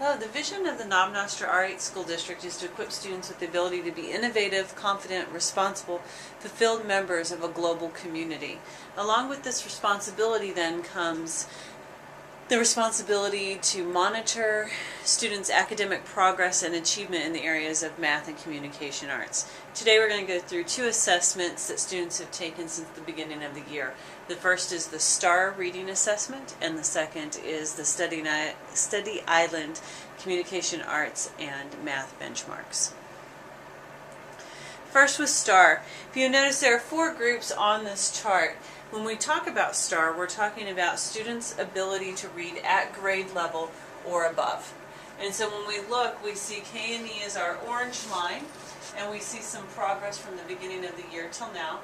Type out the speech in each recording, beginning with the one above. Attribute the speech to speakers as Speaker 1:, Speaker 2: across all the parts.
Speaker 1: Oh, the vision of the Knob Nostra R8 School District is to equip students with the ability to be innovative, confident, responsible, fulfilled members of a global community. Along with this responsibility then comes the responsibility to monitor students' academic progress and achievement in the areas of math and communication arts. Today we're going to go through two assessments that students have taken since the beginning of the year. The first is the STAR Reading Assessment, and the second is the Study Island Communication Arts and Math Benchmarks. First with STAR. If you notice, there are four groups on this chart. When we talk about STAR, we're talking about students' ability to read at grade level or above. And so when we look, we see K&E is our orange line, and we see some progress from the beginning of the year till now.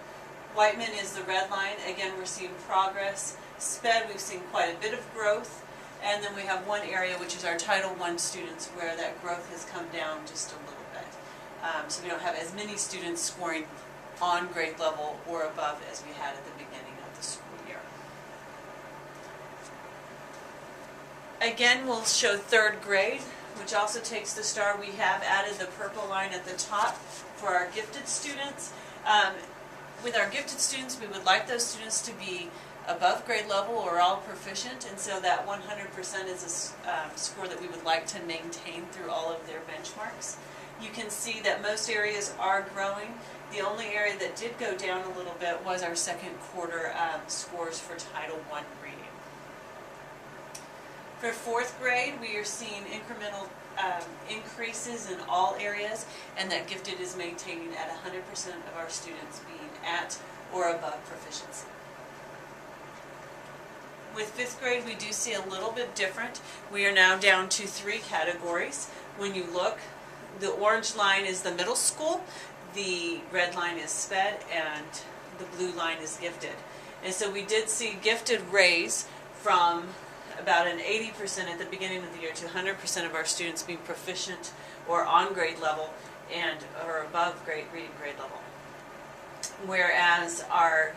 Speaker 1: Whiteman is the red line. Again, we're seeing progress. SPED, we've seen quite a bit of growth. And then we have one area, which is our Title I students, where that growth has come down just a little bit. So we don't have as many students scoring on grade level or above as we had at the beginning of the school year. Again, we'll show third grade, which also takes the STAR. We have added the purple line at the top for our gifted students. With our gifted students, we would like those students to be above grade level or all proficient, and so that 100% is a score that we would like to maintain through all of their benchmarks. You can see that most areas are growing. The only area that did go down a little bit was our second quarter scores for Title I reading. For fourth grade, we are seeing incremental increases in all areas, and that gifted is maintaining at 100% of our students being at or above proficiency. With fifth grade, we do see a little bit different. We are now down to three categories. When you look, the orange line is the middle school, the red line is SPED, and the blue line is gifted. And so we did see gifted raise from about an 80% at the beginning of the year to 100% of our students being proficient or on grade level and or above reading grade level. Whereas our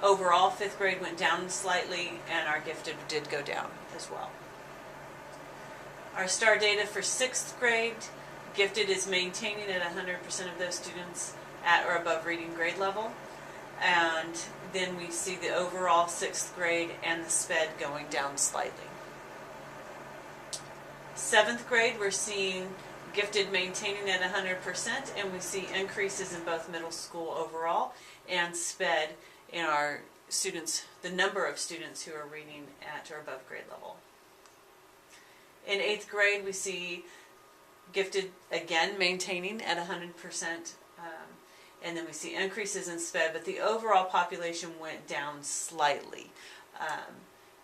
Speaker 1: overall fifth grade went down slightly, and our gifted did go down as well. Our STAR data for sixth grade, gifted is maintaining at 100% of those students at or above reading grade level. And then we see the overall sixth grade and the SPED going down slightly. Seventh grade, we're seeing gifted maintaining at 100%, and we see increases in both middle school overall and SPED in our students, the number of students who are reading at or above grade level. In eighth grade, we see gifted again maintaining at 100%, and then we see increases in SPED, but the overall population went down slightly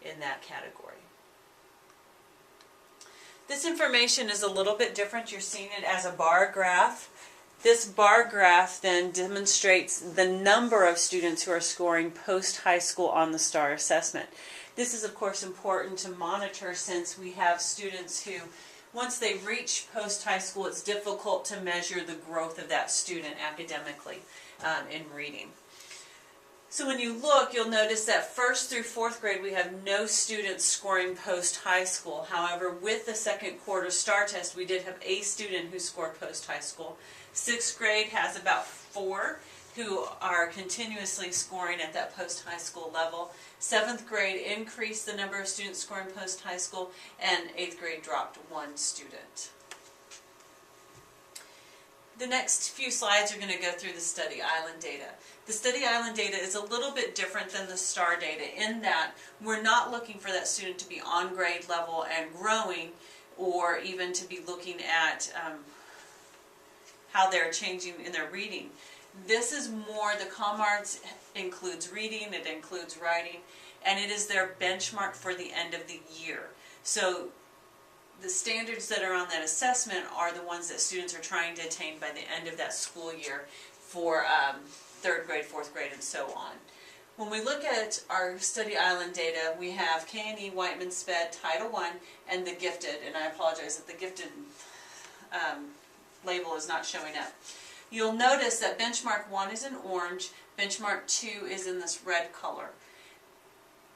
Speaker 1: in that category. This information is a little bit different. You're seeing it as a bar graph. This bar graph then demonstrates the number of students who are scoring post-high school on the STAR assessment. This is, of course, important to monitor since we have students who, once they reach post-high school, it's difficult to measure the growth of that student academically in reading. So when you look, you'll notice that first through fourth grade, we have no students scoring post-high school. However, with the second quarter STAR test, we did have a student who scored post-high school. Sixth grade has about 4 who are continuously scoring at that post-high school level. Seventh grade increased the number of students scoring post-high school, and eighth grade dropped 1 student. The next few slides are going to go through the Study Island data. The Study Island data is a little bit different than the STAR data in that we're not looking for that student to be on grade level and growing, or even to be looking at how they're changing in their reading. This is more, the ComArts includes reading, it includes writing, and it is their benchmark for the end of the year. So the standards that are on that assessment are the ones that students are trying to attain by the end of that school year for third grade, fourth grade, and so on. When we look at our Study Island data, we have K&E, Whiteman, SPED, Title I, and the gifted, and I apologize that the gifted label is not showing up. You'll notice that benchmark 1 is in orange, benchmark 2 is in this red color.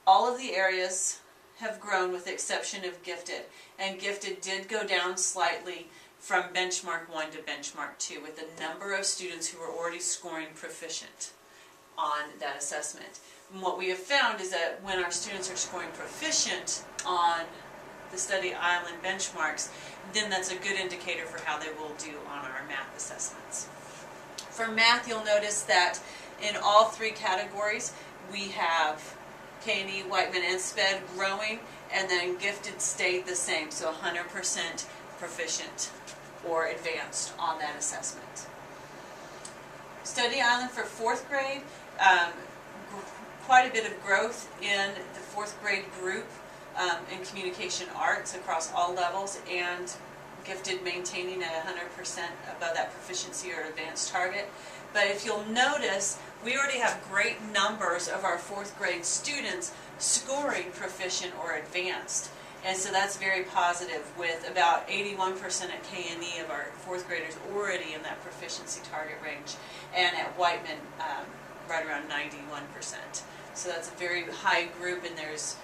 Speaker 1: All of the areas have grown with the exception of gifted. And gifted did go down slightly from benchmark 1 to benchmark 2 with the number of students who were already scoring proficient on that assessment. And what we have found is that when our students are scoring proficient on the study island benchmarks, then that's a good indicator for how they will do on our math assessments. For math, you'll notice that in all three categories, we have K&E, Whiteman, and SPED growing, and then gifted stayed the same, so 100% proficient or advanced on that assessment. Study Island for 4th grade, quite a bit of growth in the 4th grade group in communication arts across all levels, and gifted maintaining at 100% above that proficiency or advanced target. But if you'll notice, we already have great numbers of our 4th grade students scoring proficient or advanced. And so that's very positive, with about 81% at K&E of our 4th graders already in that proficiency target range, and at Whiteman right around 91%. So that's a very high group, and there's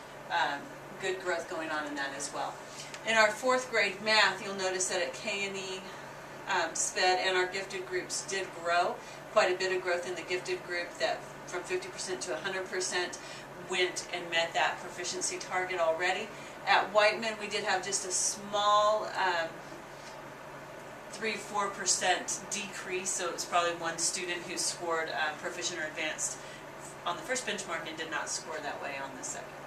Speaker 1: good growth going on in that as well. In our 4th grade math, you'll notice that at K&E, SPED, and our gifted groups did grow. Quite a bit of growth in the gifted group, that from 50% to 100% went and met that proficiency target already. At Whiteman, we did have just a small 3-4% decrease, so it was probably one student who scored proficient or advanced on the first benchmark and did not score that way on the second one.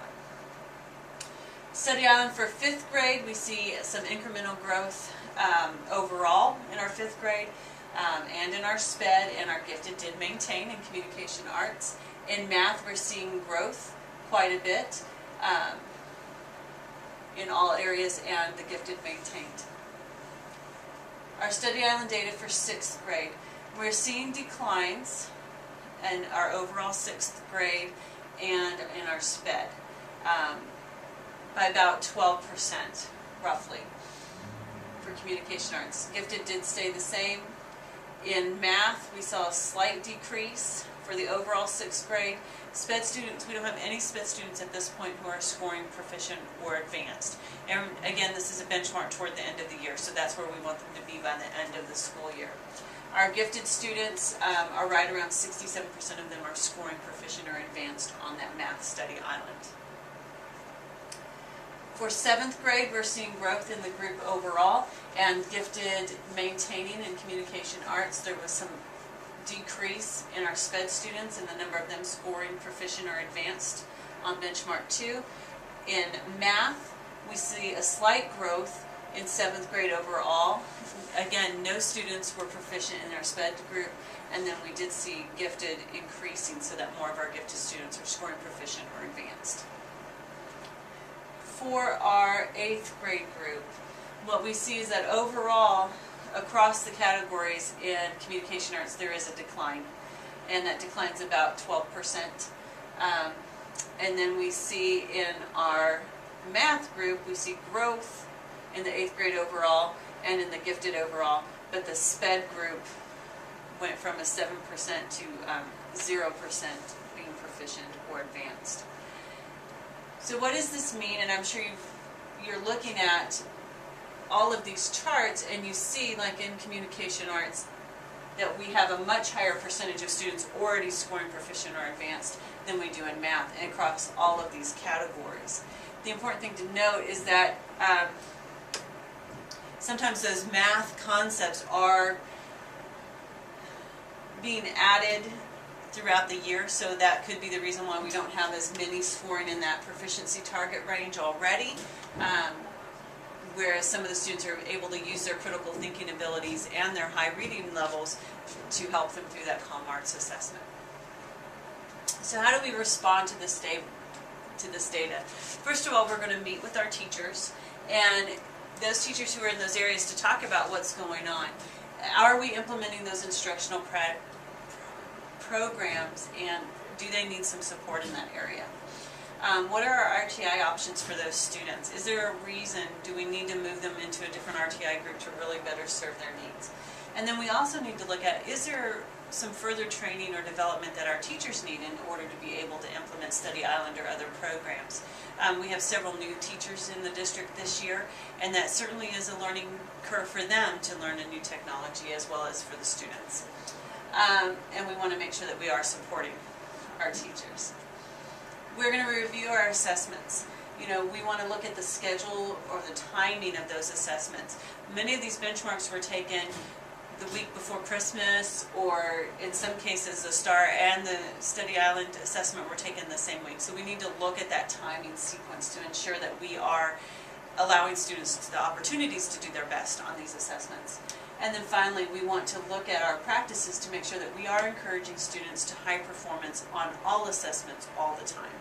Speaker 1: Study Island for 5th grade, we see some incremental growth overall in our 5th grade and in our SPED, and our gifted did maintain in communication arts. In math, we're seeing growth quite a bit in all areas, and the gifted maintained. Our Study Island data for 6th grade, we're seeing declines in our overall 6th grade and in our SPED by about 12% roughly for communication arts. Gifted did stay the same. In math, we saw a slight decrease for the overall 6th grade. SPED students, we don't have any SPED students at this point who are scoring proficient or advanced. And again, this is a benchmark toward the end of the year, so that's where we want them to be by the end of the school year. Our gifted students are right around 67% of them are scoring proficient or advanced on that math study island. For 7th grade, we're seeing growth in the group overall, and gifted maintaining in communication arts. There was some decrease in our SPED students and the number of them scoring proficient or advanced on benchmark 2. In math, we see a slight growth in 7th grade overall. Again, no students were proficient in our SPED group, and then we did see gifted increasing so that more of our gifted students are scoring proficient or advanced. For our 8th grade group, what we see is that overall, across the categories in communication arts, there is a decline, and that decline's about 12%. And then we see in our math group, we see growth in the 8th grade overall and in the gifted overall, but the SPED group went from a 7% to 0% being proficient or advanced. So what does this mean? And I'm sure you're looking at all of these charts, and you see, like in communication arts, that we have a much higher percentage of students already scoring proficient or advanced than we do in math, and across all of these categories. The important thing to note is that sometimes those math concepts are being added throughout the year, so that could be the reason why we don't have as many scoring in that proficiency target range already, whereas some of the students are able to use their critical thinking abilities and their high reading levels to help them through that comm arts assessment. So how do we respond to this data? First of all, we're going to meet with our teachers, and those teachers who are in those areas, to talk about what's going on. Are we implementing those instructional programs, and do they need some support in that area? What are our RTI options for those students? Is there a reason? Do we need to move them into a different RTI group to really better serve their needs? And then we also need to look at, is there some further training or development that our teachers need in order to be able to implement Study Island or other programs. We have several new teachers in the district this year, and that certainly is a learning curve for them to learn a new technology as well as for the students. And we want to make sure that we are supporting our teachers. We're going to review our assessments. You know, we want to look at the schedule or the timing of those assessments. Many of these benchmarks were taken the week before Christmas, or in some cases the STAR and the Study Island assessment were taken the same week. So we need to look at that timing sequence to ensure that we are allowing students the opportunities to do their best on these assessments. And then finally, we want to look at our practices to make sure that we are encouraging students to high performance on all assessments all the time.